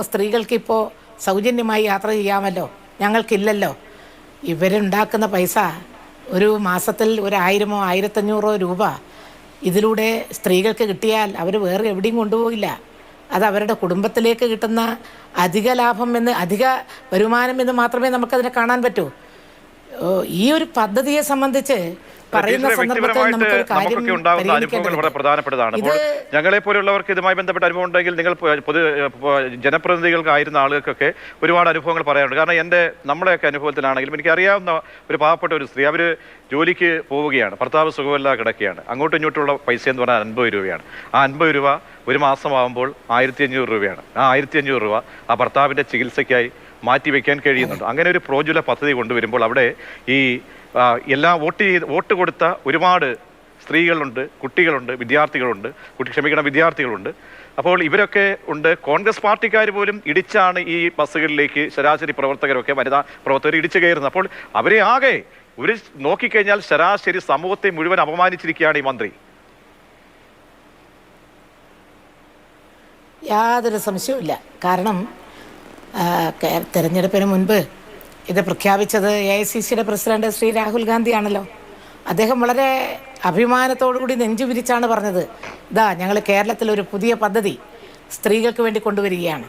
സ്ത്രീകൾക്കിപ്പോൾ സൗജന്യമായി യാത്ര ചെയ്യാമല്ലോ, ഞങ്ങൾക്കില്ലല്ലോ. ഇവരുണ്ടാക്കുന്ന പൈസ ഒരു മാസത്തിൽ 1000 1500 രൂപ ഇതിലൂടെ സ്ത്രീകൾക്ക് കിട്ടിയാൽ അവർ വേറെ എവിടെയും കൊണ്ടുപോകില്ല. അത് അവരുടെ കുടുംബത്തിലേക്ക് കിട്ടുന്ന അധിക ലാഭം എന്ന്, അധിക വരുമാനം എന്ന് മാത്രമേ നമുക്കതിനെ കാണാൻ പറ്റൂ. ഈ ഒരു പദ്ധതിയെ സംബന്ധിച്ച് പറയുന്ന സന്ദർഭത്തിൽ നമുക്കൊരു കാര്യം ഉണ്ടാകുന്ന അനുഭവങ്ങൾ വളരെ പ്രധാനപ്പെട്ടതാണ്. അപ്പോൾ ഞങ്ങളെ പോലുള്ളവർക്ക് ഇതുമായി ബന്ധപ്പെട്ട അനുഭവം ഉണ്ടെങ്കിൽ നിങ്ങൾ ജനപ്രതിനിധികൾക്കായിരുന്ന ആളുകൾക്കൊക്കെ ഒരുപാട് അനുഭവങ്ങൾ പറയാനുണ്ട്. കാരണം നമ്മുടെയൊക്കെ അനുഭവത്തിലാണെങ്കിലും എനിക്കറിയാവുന്ന ഒരു പാവപ്പെട്ട ഒരു സ്ത്രീ, അവർ ജോലിക്ക് പോവുകയാണ്, ഭർത്താവ് സുഖമില്ലാതെ കിടക്കുകയാണ്. അങ്ങോട്ടും ഇങ്ങോട്ടുള്ള പൈസ എന്ന് പറഞ്ഞാൽ 50 രൂപയാണ്. ആ 50 രൂപ ഒരു മാസമാകുമ്പോൾ 1500 രൂപയാണ്. ആ 1500 രൂപ ആ ഭർത്താവിൻ്റെ ചികിത്സയ്ക്കായി മാറ്റിവെക്കാൻ കഴിയുന്നുണ്ട്. അങ്ങനെ ഒരു പ്രോജ്വല പദ്ധതി കൊണ്ടുവരുമ്പോൾ അവിടെ ഈ എല്ലാം വോട്ട് കൊടുത്ത ഒരുപാട് സ്ത്രീകളുണ്ട്, കുട്ടികളുണ്ട്, വിദ്യാർത്ഥികളുണ്ട്. അപ്പോൾ ഇവരൊക്കെ ഉണ്ട്. കോൺഗ്രസ് പാർട്ടിക്കാർ പോലും ഇടിച്ചാണ് ഈ ബസ്സുകളിലേക്ക് ശരാശരി പ്രവർത്തകരൊക്കെ, വനിതാ പ്രവർത്തകർ ഇടിച്ചു കയറുന്നത്. അപ്പോൾ അവരെ ആകെ ഒരു നോക്കിക്കഴിഞ്ഞാൽ ശരാശരി സമൂഹത്തെ മുഴുവൻ അപമാനിച്ചിരിക്കുകയാണ് ഈ മന്ത്രി. യാതൊരു സംശയവുമില്ല. കാരണം തെരഞ്ഞെടുപ്പിന് മുൻപ് ഇത് പ്രഖ്യാപിച്ചത് AICCയുടെ പ്രസിഡന്റ് ശ്രീ രാഹുൽ ഗാന്ധിയാണല്ലോ. അദ്ദേഹം വളരെ അഭിമാനത്തോടുകൂടി നെഞ്ചു വിരിച്ചാണ് പറഞ്ഞത്, ഞങ്ങൾ കേരളത്തിലൊരു പുതിയ പദ്ധതി സ്ത്രീകൾക്ക് വേണ്ടി കൊണ്ടുവരികയാണ്.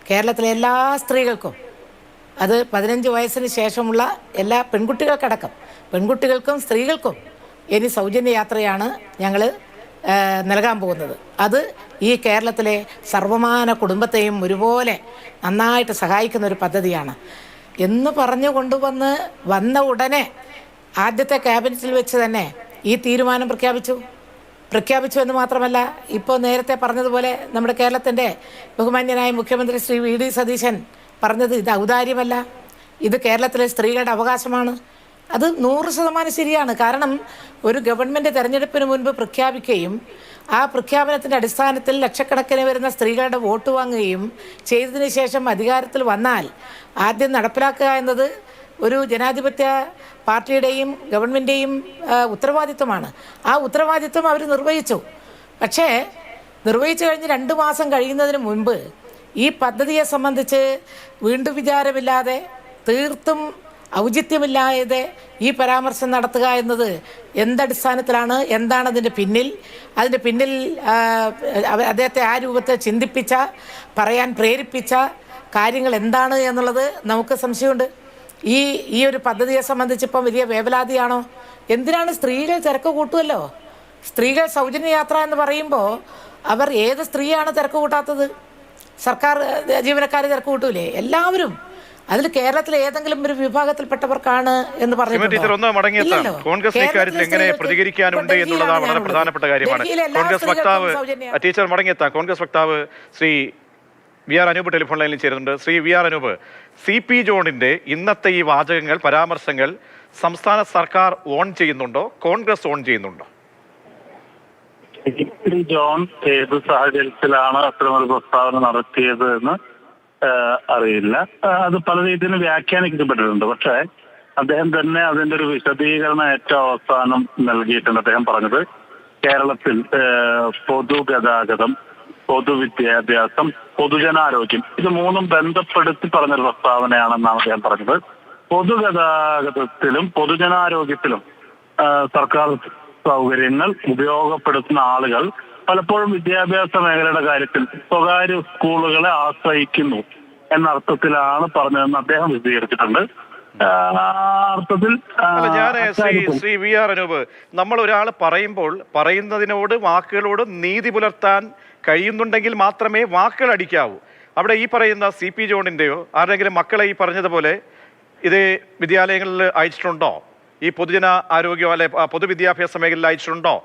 കേരളത്തിലെ എല്ലാ സ്ത്രീകൾക്കും, അത് 15 വയസ്സിന് ശേഷമുള്ള എല്ലാ പെൺകുട്ടികൾക്കും സ്ത്രീകൾക്കും ഇനി സൗജന്യ യാത്രയാണ് ഞങ്ങൾ നൽകാൻ പോകുന്നത്. അത് ഈ കേരളത്തിലെ സർവമാന കുടുംബത്തെയും ഒരുപോലെ നന്നായിട്ട് സഹായിക്കുന്ന ഒരു പദ്ധതിയാണ് എന്ന് പറഞ്ഞു വന്ന ഉടനെ ആദ്യത്തെ ക്യാബിനറ്റിൽ വെച്ച് തന്നെ ഈ തീരുമാനം പ്രഖ്യാപിച്ചു എന്ന് മാത്രമല്ല, ഇപ്പോൾ നേരത്തെ പറഞ്ഞതുപോലെ നമ്മുടെ കേരളത്തിൻ്റെ ബഹുമാന്യനായ മുഖ്യമന്ത്രി ശ്രീ വി ഡി സതീശൻ പറഞ്ഞത് ഇത് ഔദാര്യമല്ല, ഇത് കേരളത്തിലെ സ്ത്രീകളുടെ അവകാശമാണ്. അത് 100% ശരിയാണ്. കാരണം ഒരു ഗവൺമെൻറ് തെരഞ്ഞെടുപ്പിന് മുൻപ് പ്രഖ്യാപിക്കുകയും ആ പ്രഖ്യാപനത്തിൻ്റെ അടിസ്ഥാനത്തിൽ ലക്ഷക്കണക്കിന് വരുന്ന സ്ത്രീകളുടെ വോട്ട് വാങ്ങുകയും ചെയ്തതിന് ശേഷം അധികാരത്തിൽ വന്നാൽ ആദ്യം നടപ്പിലാക്കുക എന്നത് ഒരു ജനാധിപത്യ പാർട്ടിയുടെയും ഗവൺമെൻറ്റെയും ഉത്തരവാദിത്വമാണ്. ആ ഉത്തരവാദിത്വം അവർ നിർവഹിച്ചു. പക്ഷേ നിർവഹിച്ചു കഴിഞ്ഞ് 2 മാസം കഴിയുന്നതിന് മുൻപ് ഈ പദ്ധതിയെ സംബന്ധിച്ച് വീണ്ടും വിചാരമില്ലാതെ തീർത്തും ഔചിത്യമില്ലാതെ ഈ പരാമർശം നടത്തുക എന്നത് എന്തടിസ്ഥാനത്തിലാണ്? എന്താണ് അതിൻ്റെ പിന്നിൽ? അതിൻ്റെ പിന്നിൽ അദ്ദേഹത്തെ ആ രൂപത്തെ ചിന്തിപ്പിച്ച, പറയാൻ പ്രേരിപ്പിച്ച കാര്യങ്ങൾ എന്താണ് എന്നുള്ളത് നമുക്ക് സംശയമുണ്ട്. ഈ ഒരു പദ്ധതിയെ സംബന്ധിച്ച് ഇപ്പം വലിയ വേവലാതിയാണോ? എന്തിനാണ് സ്ത്രീകൾ തിരക്ക് കൂട്ടുമല്ലോ? സ്ത്രീകൾ സൗജന്യ യാത്ര എന്ന് പറയുമ്പോൾ അവർ ഏത് സ്ത്രീയാണ് തിരക്ക് കൂട്ടാത്തത്? സർക്കാർ ജീവനക്കാർ തിരക്ക് കൂട്ടൂലേ? എല്ലാവരും. അതിൽ കേരളത്തിലെ ഏതെങ്കിലും ഒരു വിഭാഗത്തിൽപ്പെട്ടവർക്കാണ് എന്ന് പറഞ്ഞിട്ടുണ്ടോ? കോൺഗ്രസ് ഇക്കാര്യത്തിൽ എങ്ങനെ പ്രതികരിക്കാനുണ്ട് എന്നുള്ളതാണ് വളരെ പ്രധാനപ്പെട്ട കാര്യമാണ്. കോൺഗ്രസ് വക്താവ് ടീച്ചർ മടങ്ങിയെത്താം. കോൺഗ്രസ് വക്താവ് Shri V R Anoop telephone ലൈനിൽ ചേരുന്നുണ്ട്. Shri V R Anoop, CP ജോണിന്റെ ഇന്നത്തെ ഈ വാചകങ്ങൾ, പരാമർശങ്ങൾ സംസ്ഥാന സർക്കാർ ഓൺ ചെയ്യുന്നുണ്ടോ, കോൺഗ്രസ് ഓൺ ചെയ്യുന്നുണ്ടോ? ജോൺ ഏത് സാഹചര്യത്തിലാണ് അത്തരമൊരു പ്രസ്താവന നടത്തിയത് എന്ന് അറിയില്ല. അത് പല രീതിയിലും വ്യാഖ്യാനിക്കപ്പെട്ടിട്ടുണ്ട്. പക്ഷേ അദ്ദേഹം തന്നെ അതിന്റെ ഒരു വിശദീകരണം ഏറ്റവും അവസാനം നൽകിയിട്ടുണ്ട്. അദ്ദേഹം പറഞ്ഞത് കേരളത്തിൽ പൊതുഗതാഗതം, പൊതുവിദ്യാഭ്യാസം, പൊതുജനാരോഗ്യം ഇത് 3ഉം ബന്ധപ്പെടുത്തി പറഞ്ഞൊരു പ്രസ്താവനയാണെന്നാണ് അദ്ദേഹം പറഞ്ഞത്. പൊതുഗതാഗതത്തിലും പൊതുജനാരോഗ്യത്തിലും സർക്കാർ സൗകര്യങ്ങൾ ഉപയോഗപ്പെടുത്തുന്ന ആളുകൾ പലപ്പോഴും വിദ്യാഭ്യാസ മേഖലയുടെ കാര്യത്തിൽ സ്വകാര്യ സ്കൂളുകളെ ആശ്രയിക്കുന്നു എന്നർത്ഥത്തിലാണ് പറഞ്ഞതെന്ന് അദ്ദേഹം വിശദീകരിച്ചിട്ടുണ്ട്. അർത്ഥത്തിൽ ശ്രീ വി ആർ അനൂപ്, നമ്മൾ ഒരാൾ പറയുമ്പോൾ പറയുന്നതിനോട് വാക്കുകളോട് നീതി പുലർത്താൻ കഴിയുന്നുണ്ടെങ്കിൽ മാത്രമേ വാക്കുകൾ അടിക്കാവൂ. അവിടെ ഈ പറയുന്ന CP ജോണിൻ്റെയോ ആരെങ്കിലും മക്കളെ ഈ പറഞ്ഞതുപോലെ ഇത് വിദ്യാലയങ്ങളിൽ അയച്ചിട്ടുണ്ടോ? ഈ പൊതുജന ആരോഗ്യം അല്ലെ പൊതുവിദ്യാഭ്യാസ മേഖലയിൽ അയച്ചിട്ടുണ്ടോ?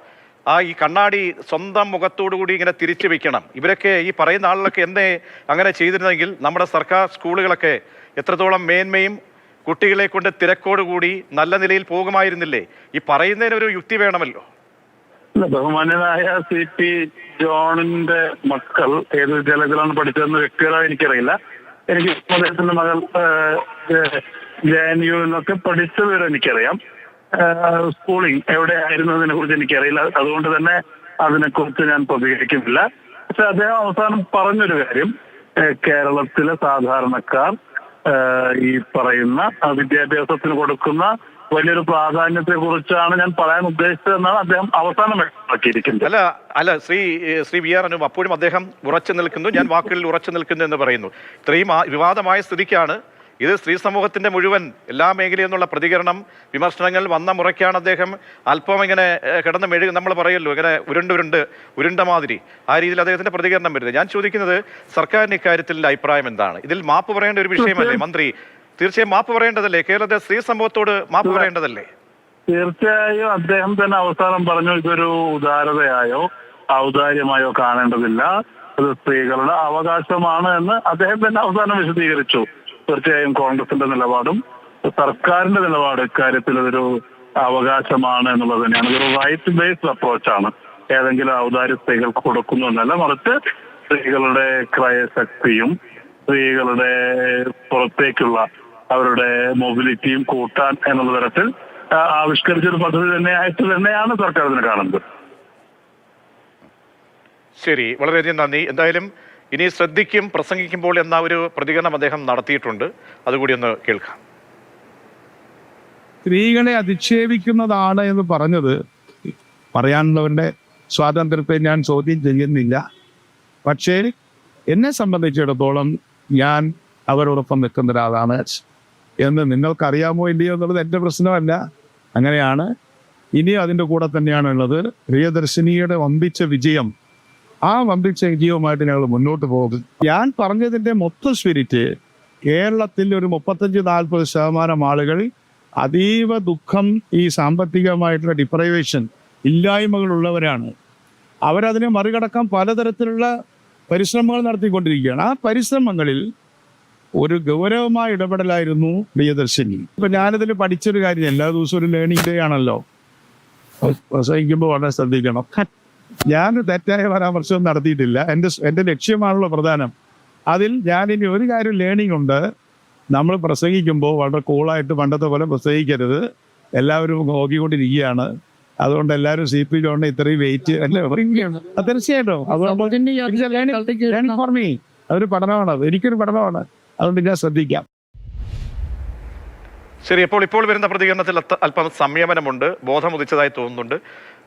ഈ കണ്ണാടി സ്വന്തം മുഖത്തോടു കൂടി ഇങ്ങനെ തിരിച്ചു വെക്കണം. ഇവരൊക്കെ ഈ പറയുന്ന ആളുകളൊക്കെ എന്തേ അങ്ങനെ ചെയ്തിരുന്നെങ്കിൽ നമ്മുടെ സർക്കാർ സ്കൂളുകളൊക്കെ എത്രത്തോളം മേന്മയും കുട്ടികളെ കൊണ്ട് തിരക്കോടുകൂടി നല്ല നിലയിൽ പോകുമായിരുന്നില്ലേ? ഈ പറയുന്നതിനൊരു യുക്തി വേണമല്ലോ. ബഹുമാന്യനായ CP ജോണിന്റെ മക്കൾ ഏത് വിദ്യാലയത്തിലാണ് പഠിച്ചതെന്ന് വ്യക്തികളായി എനിക്കറിയില്ല. എനിക്ക് അദ്ദേഹത്തിന്റെ മകൾ JNU എന്നൊക്കെ പഠിച്ചവരെ എനിക്കറിയാം. സ്കൂളിംഗ് എവിടെ ആയിരുന്നതിനെ കുറിച്ച് എനിക്കറിയില്ല. അതുകൊണ്ട് തന്നെ അതിനെക്കുറിച്ച് ഞാൻ പ്രതികരിക്കുന്നില്ല. പക്ഷെ അദ്ദേഹം അവസാനം പറഞ്ഞൊരു കാര്യം, കേരളത്തിലെ സാധാരണക്കാർ ഈ പറയുന്ന വിദ്യാഭ്യാസത്തിന് കൊടുക്കുന്ന വലിയൊരു പ്രാധാന്യത്തെ കുറിച്ചാണ് ഞാൻ പറയാൻ ഉദ്ദേശിച്ചതെന്നാണ് അദ്ദേഹം അവസാനം വ്യക്തമാക്കിയിരിക്കുന്നത്. അല്ല ശ്രീ വി ആർ അനൂപ്, അപ്പോഴും അദ്ദേഹം ഉറച്ചു നിൽക്കുന്നു, ഞാൻ വാക്കുകളിൽ ഉറച്ചു നിൽക്കുന്നു എന്ന് പറയുന്നു. ഇത്രയും വിവാദമായ സ്ഥിതിക്കാണ് ഇത് സ്ത്രീ സമൂഹത്തിന്റെ മുഴുവൻ എല്ലാ മേഖലയിൽ നിന്നുള്ള പ്രതികരണം, വിമർശനങ്ങൾ വന്ന മുറയ്ക്കാണ് അദ്ദേഹം അല്പം ഇങ്ങനെ കിടന്ന് മെഴുകി, നമ്മൾ പറയല്ലോ ഇങ്ങനെ ഉരുണ്ട മാതിരി, ആ രീതിയിൽ അദ്ദേഹത്തിന്റെ പ്രതികരണം വരുന്നത്. ഞാൻ ചോദിക്കുന്നത്, സർക്കാരിന് ഇക്കാര്യത്തിൽ അഭിപ്രായം എന്താണ്? ഇതിൽ മാപ്പ് പറയേണ്ട ഒരു വിഷയമല്ലേ മന്ത്രി? തീർച്ചയായും മാപ്പ് പറയേണ്ടതല്ലേ? കേരളത്തെ സ്ത്രീ സമൂഹത്തോട് മാപ്പ് പറയേണ്ടതല്ലേ? തീർച്ചയായും അദ്ദേഹം തന്നെ അവസാനം പറഞ്ഞു, ഇതൊരു ഉദാരതയായോ ഔദാര്യമായോ കാണേണ്ടതില്ല, അത് സ്ത്രീകളുടെ അവകാശമാണ് എന്ന് അദ്ദേഹം തന്നെ അവസാനം വിശദീകരിച്ചു. തീർച്ചയായും കോൺഗ്രസിന്റെ നിലപാടും സർക്കാരിന്റെ നിലപാട് ഇക്കാര്യത്തിൽ ഇതൊരു അവകാശമാണ് എന്നുള്ളത് തന്നെയാണ്. ഇതൊരു റൈറ്റ് ബേസ്ഡ് അപ്രോച്ചാണ്. ഏതെങ്കിലും ഔദാര്യ സ്ത്രീകൾക്ക് കൊടുക്കുന്നു എന്നല്ല, മറിച്ച് സ്ത്രീകളുടെ ക്രയശക്തിയും സ്ത്രീകളുടെ പുറത്തേക്കുള്ള അവരുടെ മൊബിലിറ്റിയും കൂട്ടാൻ എന്നുള്ള തരത്തിൽ ആവിഷ്കരിച്ചൊരു പദ്ധതി തന്നെയാണ് സർക്കാർ ഇതിനെ കാണുന്നത്. ശരി, വളരെയധികം നന്ദി. എന്തായാലും ഇനി ശ്രദ്ധിക്കും പ്രസംഗിക്കുമ്പോൾ എന്ന ഒരു പ്രതികരണം അദ്ദേഹം നടത്തിയിട്ടുണ്ട്, അതുകൂടി ഒന്ന് കേൾക്കാം. സ്ത്രീകളെ അധിക്ഷേപിക്കുന്നതാണ് എന്ന് പറഞ്ഞത് പറയാനുള്ളവരുടെ സ്വാതന്ത്ര്യത്തെ ഞാൻ ചോദ്യം ചെയ്യുന്നില്ല. പക്ഷേ എന്നെ സംബന്ധിച്ചിടത്തോളം ഞാൻ അവരോടൊപ്പം നിൽക്കുന്ന ഒരാളാണ് എന്ന് നിങ്ങൾക്കറിയാമോ ഇല്ലയോ എന്നുള്ളത് എൻ്റെ പ്രശ്നമല്ല. അങ്ങനെയാണ്. ഇനി അതിൻ്റെ കൂടെ തന്നെയാണുള്ളത് പ്രിയദർശിനിയുടെ വമ്പിച്ച വിജയം. ആ വമ്പിച്ച വിജയവുമായിട്ട് ഞങ്ങൾ മുന്നോട്ട് പോകും. ഞാൻ പറഞ്ഞതിൻ്റെ മൊത്തം സ്പിരിറ്റ്, കേരളത്തിൽ ഒരു 35-40% ആളുകൾ അതീവ ദുഃഖം, ഈ സാമ്പത്തികമായിട്ടുള്ള ഡിപ്രൈവേഷൻ, ഇല്ലായ്മകളുള്ളവരാണ്. അവരതിനെ മറികടക്കാൻ പലതരത്തിലുള്ള പരിശ്രമങ്ങൾ നടത്തിക്കൊണ്ടിരിക്കുകയാണ്. ആ പരിശ്രമങ്ങളിൽ ഒരു ഗൗരവമായ ഇടപെടലായിരുന്നു പ്രിയദർശിനി. ഇപ്പം ഞാനിതിൽ പഠിച്ചൊരു കാര്യം, എല്ലാ ദിവസവും ഒരു ലേണിംഗ് ഡേ ആണല്ലോ, പ്രസംഗിക്കുമ്പോൾ വളരെ ശ്രദ്ധിക്കണം. ഞാൻ തെറ്റായ പരാമർശം നടത്തിയിട്ടില്ല. എൻ്റെ ലക്ഷ്യമാണല്ലോ പ്രധാനം. അതിൽ ഞാനിനി ഒരു കാര്യം ലേണിംഗ് ഉണ്ട്. നമ്മൾ പ്രസംഗിക്കുമ്പോൾ വളരെ കൂളായിട്ട് പണ്ടത്തെ പോലെ പ്രസംഗിക്കരുത്. എല്ലാവരും നോക്കിക്കൊണ്ടിരിക്കുകയാണ്. അതുകൊണ്ട് എല്ലാവരും CP ജോണിനെ ഇത്രയും വെയിറ്റ് അല്ലേ? തീർച്ചയായിട്ടും ഫോർ മീ അതൊരു പഠനമാണ്, എനിക്കൊരു പഠനമാണ്. അതുകൊണ്ട് ഞാൻ ശ്രദ്ധിക്കാം. ശരി, ഇപ്പോൾ വരുന്ന പ്രതികരണത്തിൽ അല്പം സംയമനമുണ്ട്, ബോധമുദിച്ചതായി തോന്നുന്നുണ്ട്.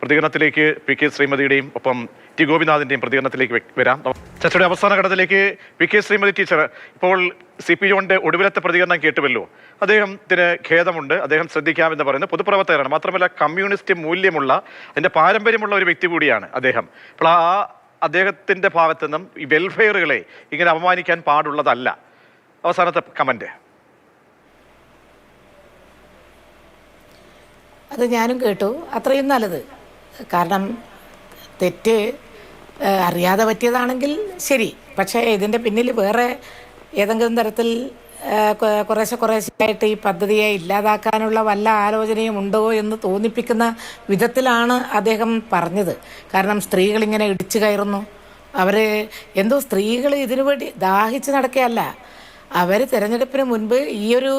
പ്രതികരണത്തിലേക്ക് PK ശ്രീമതിയുടെയും ഒപ്പം ടി ഗോപിനാഥിന്റെയും പ്രതികരണത്തിലേക്ക് വരാം. ചർച്ചയുടെ അവസാന ഘട്ടത്തിലേക്ക് PK ശ്രീമതി ടീച്ചർ, ഇപ്പോൾ CP ജോണിന്റെ ഒടുവിലത്തെ പ്രതികരണം കേട്ടുവല്ലോ. അദ്ദേഹത്തിന് ഖേദമുണ്ട്, അദ്ദേഹം ശ്രദ്ധിക്കാമെന്ന് പറയുന്നത് പൊതുപ്രവർത്തകരാണ്. മാത്രമല്ല കമ്മ്യൂണിസ്റ്റ് മൂല്യമുള്ള, അതിന്റെ പാരമ്പര്യമുള്ള ഒരു വ്യക്തി കൂടിയാണ് അദ്ദേഹം. അപ്പോൾ അദ്ദേഹത്തിന്റെ ഭാഗത്തു നിന്നും ഈ വെൽഫെയറുകളെ ഇങ്ങനെ അപമാനിക്കാൻ പാടുള്ളതല്ല. അവസാനത്തെ കമന്റ്. അത് ഞാനും കേട്ടു. അത്രയും നല്ലത്. കാരണം തെറ്റ് അറിയാതെ പറ്റിയതാണെങ്കിൽ ശരി, പക്ഷേ ഇതിൻ്റെ പിന്നിൽ വേറെ ഏതെങ്കിലും തരത്തിൽ കുറേശ്ശെയായിട്ട് ഈ പദ്ധതിയെ ഇല്ലാതാക്കാനുള്ള വല്ല ആലോചനയും ഉണ്ടോ എന്ന് തോന്നിപ്പിക്കുന്ന വിധത്തിലാണ് അദ്ദേഹം പറഞ്ഞത്. കാരണം സ്ത്രീകളിങ്ങനെ ഇടിച്ചു കയറുന്നു, അവർ എന്തോ സ്ത്രീകൾ ഇതിനു വേണ്ടി ദാഹിച്ച് നടക്കുകയല്ല. അവർ തിരഞ്ഞെടുപ്പിന് മുൻപ് ഈ ഒരു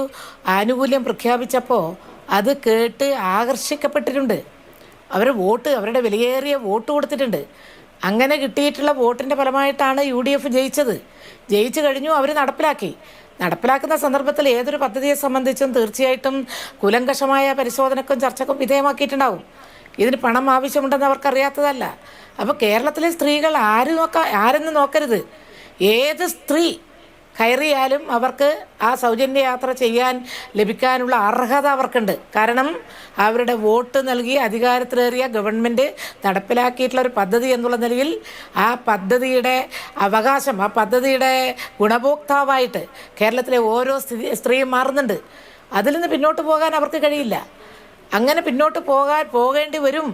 ആനുകൂല്യം പ്രഖ്യാപിച്ചപ്പോൾ അത് കേട്ട് ആകർഷിക്കപ്പെട്ടിട്ടുണ്ട്. അവർ അവരുടെ വിലയേറിയ വോട്ട് കൊടുത്തിട്ടുണ്ട്. അങ്ങനെ കിട്ടിയിട്ടുള്ള വോട്ടിൻ്റെ ഫലമായിട്ടാണ് UDF ജയിച്ചത്. ജയിച്ചു കഴിഞ്ഞു, അവർ നടപ്പിലാക്കുന്ന സന്ദർഭത്തിൽ ഏതൊരു പദ്ധതിയെ സംബന്ധിച്ചും തീർച്ചയായിട്ടും കൂലങ്കഷമായ പരിശോധനക്കും ചർച്ചക്കും വിധേയമാക്കിയിട്ടുണ്ടാവും. ഇതിന് പണം ആവശ്യമുണ്ടെന്ന് അവർക്കറിയാത്തതല്ല. അപ്പോൾ കേരളത്തിലെ സ്ത്രീകൾ ആരെന്ന് നോക്കരുത്. ഏത് സ്ത്രീ കയറിയാലും അവർക്ക് ആ സൗജന്യ യാത്ര ചെയ്യാൻ ലഭിക്കാനുള്ള അർഹത അവർക്കുണ്ട്. കാരണം അവരുടെ വോട്ട് നൽകി അധികാരത്തിലേറിയ ഗവൺമെൻറ് നടപ്പിലാക്കിയിട്ടുള്ള ഒരു പദ്ധതി എന്നുള്ള നിലയിൽ ആ പദ്ധതിയുടെ അവകാശം, ആ പദ്ധതിയുടെ ഗുണഭോക്താവായിട്ട് കേരളത്തിലെ ഓരോ സ്ത്രീയും മാറുന്നുണ്ട്. അതിൽ നിന്ന് പിന്നോട്ട് പോകാൻ അവർക്ക് കഴിയില്ല. അങ്ങനെ പിന്നോട്ട് പോകേണ്ടി വരും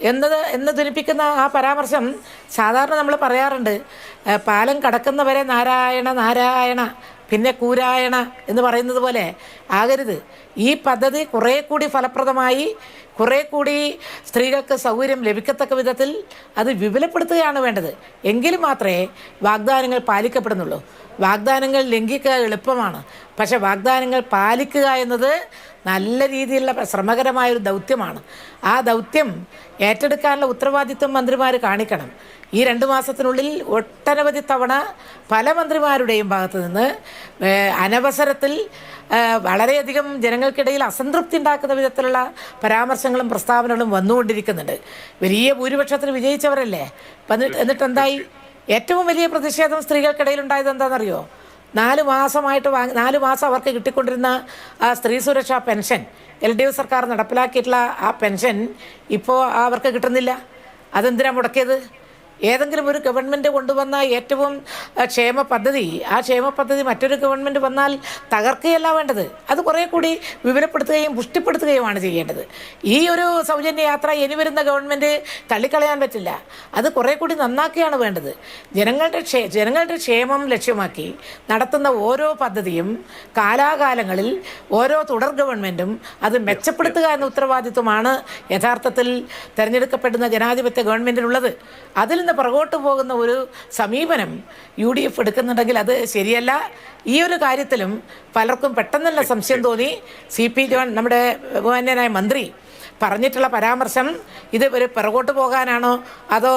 എന്ന് ധരിപ്പിക്കുന്ന ആ പരാമർശം സാധാരണ നമ്മൾ പറയാറുണ്ട്, പാലം കടക്കുന്നവരെ നാരായണ നാരായണ പിന്നെ കൂരായണ എന്ന് പറയുന്നത് പോലെ ആകരുത്. ഈ പദ്ധതി കുറേ കൂടി ഫലപ്രദമായി, കുറേ കൂടി സ്ത്രീകൾക്ക് സൗകര്യം ലഭിക്കത്തക്ക വിധത്തിൽ അത് വിപുലപ്പെടുത്തുകയാണ് വേണ്ടത്. എങ്കിൽ മാത്രമേ വാഗ്ദാനങ്ങൾ പാലിക്കപ്പെടുന്നുള്ളൂ. വാഗ്ദാനങ്ങൾ ലംഘിക്കുക എളുപ്പമാണ്, പക്ഷെ വാഗ്ദാനങ്ങൾ പാലിക്കുക എന്നത് നല്ല രീതിയിലുള്ള ശ്രമകരമായൊരു ദൗത്യമാണ്. ആ ദൗത്യം ഏറ്റെടുക്കാനുള്ള ഉത്തരവാദിത്വം മന്ത്രിമാർ കാണിക്കണം. ഈ 2 മാസത്തിനുള്ളിൽ ഒട്ടനവധി തവണ പല മന്ത്രിമാരുടെയും ഭാഗത്തു നിന്ന് അനവസരത്തിൽ വളരെയധികം ജനങ്ങൾക്കിടയിൽ അസംതൃപ്തി ഉണ്ടാക്കുന്ന വിധത്തിലുള്ള പരാമർശങ്ങളും പ്രസ്താവനകളും വന്നുകൊണ്ടിരിക്കുന്നുണ്ട്. വലിയ ഭൂരിപക്ഷത്തിന് വിജയിച്ചവരല്ലേ. എന്നിട്ട് എന്തായി? ഏറ്റവും വലിയ പ്രതിഷേധം സ്ത്രീകൾക്കിടയിൽ ഉണ്ടായത് എന്താണെന്നറിയോ? 4 മാസം അവർക്ക് കിട്ടിക്കൊണ്ടിരുന്ന ആ സ്ത്രീ സുരക്ഷാ പെൻഷൻ, LDF സർക്കാർ നടപ്പിലാക്കിയിട്ടുള്ള ആ പെൻഷൻ ഇപ്പോൾ അവർക്ക് കിട്ടുന്നില്ല. അതെന്തിനാണ് മുടക്കിയത്? ഏതെങ്കിലും ഒരു ഗവൺമെൻറ് കൊണ്ടുവന്ന ഏറ്റവും ക്ഷേമ പദ്ധതി, ആ ക്ഷേമ പദ്ധതി മറ്റൊരു ഗവൺമെൻറ് വന്നാൽ തകർക്കുകയല്ല വേണ്ടത്, അത് കുറേ കൂടി വിപുലപ്പെടുത്തുകയും പുഷ്ടിപ്പെടുത്തുകയുമാണ് ചെയ്യേണ്ടത്. ഈ ഒരു സൗജന്യ യാത്ര ഇനി വരുന്ന ഗവൺമെൻറ് തള്ളിക്കളയാൻ പറ്റില്ല. അത് കുറേ കൂടി നന്നാക്കുകയാണ് വേണ്ടത്. ജനങ്ങളുടെ ക്ഷേമം ലക്ഷ്യമാക്കി നടത്തുന്ന ഓരോ പദ്ധതിയും കാലാകാലങ്ങളിൽ ഓരോ തുടർ ഗവൺമെൻറ്റും അത് മെച്ചപ്പെടുത്തുക എന്ന ഉത്തരവാദിത്വമാണ് യഥാർത്ഥത്തിൽ തിരഞ്ഞെടുക്കപ്പെടുന്ന ജനാധിപത്യ ഗവൺമെൻറ്റിനുള്ളത്. അതിൽ നിന്ന് പുറകോട്ട് പോകുന്ന ഒരു സമീപനം UDF എടുക്കുന്നുണ്ടെങ്കിൽ അത് ശരിയല്ല. ഈ ഒരു കാര്യത്തിലും പലർക്കും പെട്ടെന്നുള്ള സംശയം തോന്നി. CP ജോൺ, നമ്മുടെ ബഹുമാന്യനായ മന്ത്രി പറഞ്ഞിട്ടുള്ള പരാമർശം ഇത് ഒരു പിറകോട്ട് പോകാനാണോ അതോ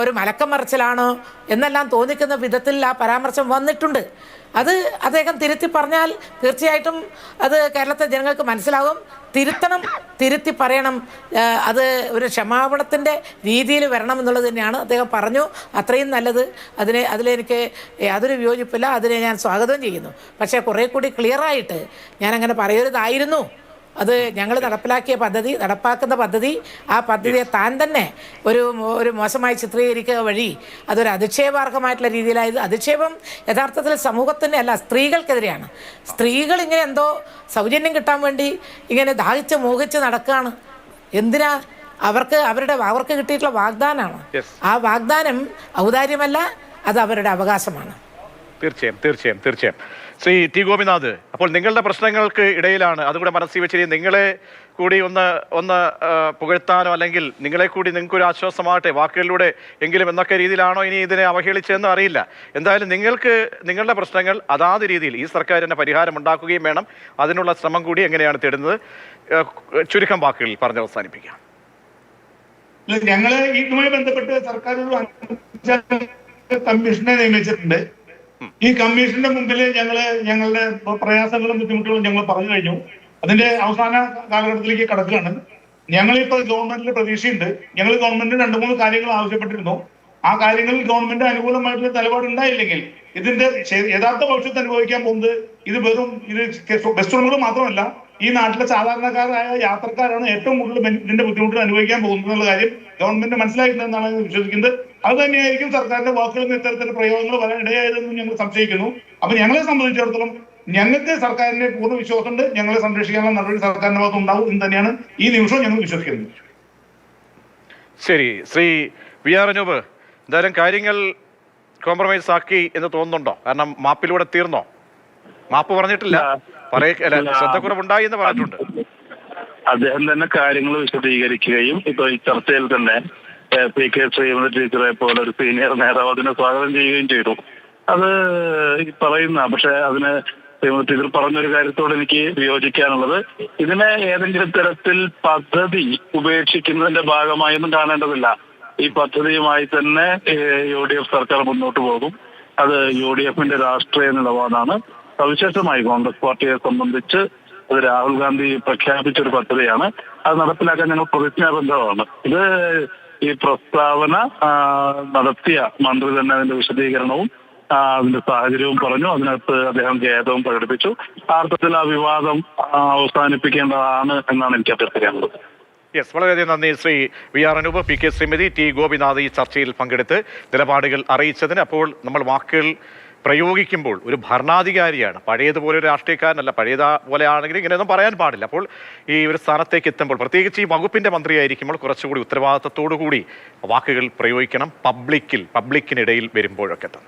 ഒരു മലക്കം മറിച്ചിലാണോ എന്നെല്ലാം തോന്നിക്കുന്ന വിധത്തിൽ ആ പരാമർശം വന്നിട്ടുണ്ട്. അത് അദ്ദേഹം തിരുത്തി പറഞ്ഞാൽ തീർച്ചയായിട്ടും അത് കേരളത്തിലെ ജനങ്ങൾക്ക് മനസ്സിലാകും. തിരുത്തി പറയണം. അത് ഒരു ക്ഷമാപണത്തിൻ്റെ രീതിയിൽ വരണം എന്നുള്ളത് തന്നെയാണ് അദ്ദേഹം പറഞ്ഞു. അത്രയും നല്ലത്. അതിലെനിക്ക് യാതൊരു വിയോജിപ്പില്ല. അതിനെ ഞാൻ സ്വാഗതം ചെയ്യുന്നു. പക്ഷേ കുറേ കൂടി ക്ലിയറായിട്ട് ഞാനങ്ങനെ പറയരുതായിരുന്നു. അത് ഞങ്ങൾ നടപ്പാക്കുന്ന പദ്ധതി ആ പദ്ധതിയെ താൻ തന്നെ ഒരു മോശമായി ചിത്രീകരിക്കുക വഴി അതൊരു അധിക്ഷേപാർഹമായിട്ടുള്ള രീതിയിലായത്. അധിക്ഷേപം യഥാർത്ഥത്തിൽ സമൂഹത്തിൻ്റെ അല്ല, സ്ത്രീകൾക്കെതിരെയാണ്. സ്ത്രീകൾ ഇങ്ങനെ എന്തോ സൗജന്യം കിട്ടാൻ വേണ്ടി ഇങ്ങനെ ദാഹിച്ച് മോഹിച്ച് നടക്കുകയാണ്. എന്തിനാ? അവർക്ക് കിട്ടിയിട്ടുള്ള വാഗ്ദാനമാണ്. Yes. ആ വാഗ്ദാനം ഔദാര്യമല്ല, അത് അവരുടെ അവകാശമാണ്. തീർച്ചയായും ശ്രീ ടി ഗോപിനാഥ്, അപ്പോൾ നിങ്ങളുടെ പ്രശ്നങ്ങൾക്ക് ഇടയിലാണ് അതുകൂടെ മനസ്സിൽ വെച്ചിരി നിങ്ങളെ കൂടി ഒന്ന് പുകഴ്ത്താനോ അല്ലെങ്കിൽ നിങ്ങളെ കൂടി നിങ്ങൾക്കൊരു ആശ്വാസമാകട്ടെ വാക്കുകളിലൂടെ എങ്കിലും എന്നൊക്കെ രീതിയിലാണോ ഇനി ഇതിനെ അവഹേളിച്ചതെന്ന് അറിയില്ല. എന്തായാലും നിങ്ങളുടെ പ്രശ്നങ്ങൾ അതാത് രീതിയിൽ ഈ സർക്കാരിന് പരിഹാരം ഉണ്ടാക്കുകയും വേണം. അതിനുള്ള ശ്രമം കൂടി എങ്ങനെയാണ് തേടുന്നത്? ചുരുക്കം വാക്കുകളിൽ പറഞ്ഞ് അവസാനിപ്പിക്കാം. ഞങ്ങള് ഇതുമായി ബന്ധപ്പെട്ട് സർക്കാർ ഒരു കമ്മീഷനെ നിയമിച്ചിട്ടുണ്ട്. ഈ കമ്മീഷന്റെ മുമ്പിൽ ഞങ്ങളുടെ പ്രയാസങ്ങളും ബുദ്ധിമുട്ടുകളും ഞങ്ങൾ പറഞ്ഞു കഴിഞ്ഞു. അതിന്റെ അവസാന കാലഘട്ടത്തിലേക്ക് കടക്കുകയാണ്. ഞങ്ങളിപ്പോ ഗവൺമെന്റിൽ പ്രതീക്ഷയുണ്ട്. ഞങ്ങൾ ഗവൺമെന്റിന് 2-3 കാര്യങ്ങൾ ആവശ്യപ്പെട്ടിരുന്നു. ആ കാര്യങ്ങളിൽ ഗവൺമെന്റ് അനുകൂലമായിട്ടുള്ള നിലപാട് ഉണ്ടായില്ലെങ്കിൽ ഇതിന്റെ യഥാർത്ഥ ഭവിഷ്യത്ത് അനുഭവിക്കാൻ പോകുന്നത് ഇത് ബസ് ഉടമകൾ മാത്രമല്ല, ഈ നാട്ടിലെ സാധാരണക്കാരായ യാത്രക്കാരാണ് ഏറ്റവും കൂടുതൽ ഇതിന്റെ ബുദ്ധിമുട്ടുകൾ അനുഭവിക്കാൻ പോകുന്നത് എന്നുള്ള കാര്യം ഗവൺമെന്റ് മനസ്സിലായിട്ടുണ്ടെന്നാണ് വിശ്വസിക്കുന്നത്. അത് തന്നെയായിരിക്കും സർക്കാരിന്റെ വാക്കുകളിൽ നിന്ന് ഇത്തരത്തിലുള്ള പ്രയോഗങ്ങൾ വരാൻ ഇടയായതെന്നും ഞങ്ങൾ സംശയിക്കുന്നു. അപ്പൊ ഞങ്ങളെ സംബന്ധിച്ചിടത്തോളം ഞങ്ങൾക്ക് സർക്കാരിന്റെ പൂർണ്ണ വിശ്വാസമുണ്ട്. ഞങ്ങളെ സംരക്ഷിക്കാനുള്ള നടപടി സർക്കാരിന്റെ ഭാഗത്ത് ഉണ്ടാവും എന്ന് തന്നെയാണ് ഈ നിമിഷം ഞങ്ങൾ വിശ്വസിക്കുന്നത്. ശരി, ശ്രീ വി ആർ അനൂപ്, എന്തായാലും കാര്യങ്ങൾ കോംപ്രമൈസ് ആക്കി എന്ന് തോന്നുന്നുണ്ടോ? കാരണം മാപ്പിലൂടെ തീർന്നോ? മാപ്പ് പറഞ്ഞിട്ടില്ല, ശ്രദ്ധക്കുറവുണ്ടായി എന്ന് പറഞ്ഞിട്ടുണ്ട്. അദ്ദേഹം തന്നെ കാര്യങ്ങൾ വിശദീകരിക്കുകയും ഇപ്പൊ ഈ ചർച്ചയിൽ തന്നെ PK ശ്രീമതി ടീച്ചറെ പോലെ ഒരു സീനിയർ നേതാവ് അതിനെ സ്വാഗതം ചെയ്യുകയും ചെയ്തു. അത് ഈ പറയുന്ന പക്ഷെ അതിന് ശ്രീമതി ടീച്ചർ പറഞ്ഞൊരു കാര്യത്തോട് എനിക്ക് വിയോജിക്കാനുള്ളത്, ഇതിനെ ഏതെങ്കിലും തരത്തിൽ പദ്ധതി ഉപേക്ഷിക്കുന്നതിന്റെ ഭാഗമായൊന്നും കാണേണ്ടതില്ല. ഈ പദ്ധതിയുമായി തന്നെ UDF സർക്കാർ മുന്നോട്ട് പോകും. അത് UDFന്റെ രാഷ്ട്രീയ നിലപാടാണ്. സവിശേഷമായി കോൺഗ്രസ് പാർട്ടിയെ സംബന്ധിച്ച് അത് രാഹുൽ ഗാന്ധി പ്രഖ്യാപിച്ചൊരു പദ്ധതിയാണ്. അത് നടപ്പിലാക്കാൻ ഞങ്ങൾ പ്രതിജ്ഞാബദ്ധമാണ്. ഇത് ഈ പ്രസ്താവന നടത്തിയ മന്ത്രി തന്നെ അതിന്റെ വിശദീകരണവും അതിന്റെ സാഹചര്യവും പറഞ്ഞു. അതിനകത്ത് അദ്ദേഹം ഖേദവും പ്രകടിപ്പിച്ചു. ആ അർത്ഥത്തിൽ ആ വിവാദം അവസാനിപ്പിക്കേണ്ടതാണ് എന്നാണ് എനിക്ക് അഭ്യർത്ഥിക്കാനുള്ളത്. യെസ്, വളരെയധികം നന്ദി Shri V R Anoop. PK Shrimati T Gopinath ഈ ചർച്ചയിൽ പങ്കെടുത്ത് നിലപാടുകൾ അറിയിച്ചതിന്. അപ്പോൾ നമ്മൾ വാക്കുകൾ പ്രയോഗിക്കുമ്പോൾ ഒരു ഭരണാധികാരിയാണ്, പഴയതുപോലെ ഒരു രാഷ്ട്രീയക്കാരനല്ല. പഴയതുപോലെ ആണെങ്കിൽ ഇങ്ങനെയൊന്നും പറയാൻ പാടില്ല. അപ്പോൾ ഈ ഒരു സ്ഥാനത്തേക്ക് എത്തുമ്പോൾ, പ്രത്യേകിച്ച് ഈ വകുപ്പിന്റെ മന്ത്രിയായിരിക്കുമ്പോൾ കുറച്ചുകൂടി ഉത്തരവാദിത്തത്തോടു കൂടി വാക്കുകൾ പ്രയോഗിക്കണം, പബ്ലിക്കിനിടയിൽ വരുമ്പോഴൊക്കെ തന്നെ.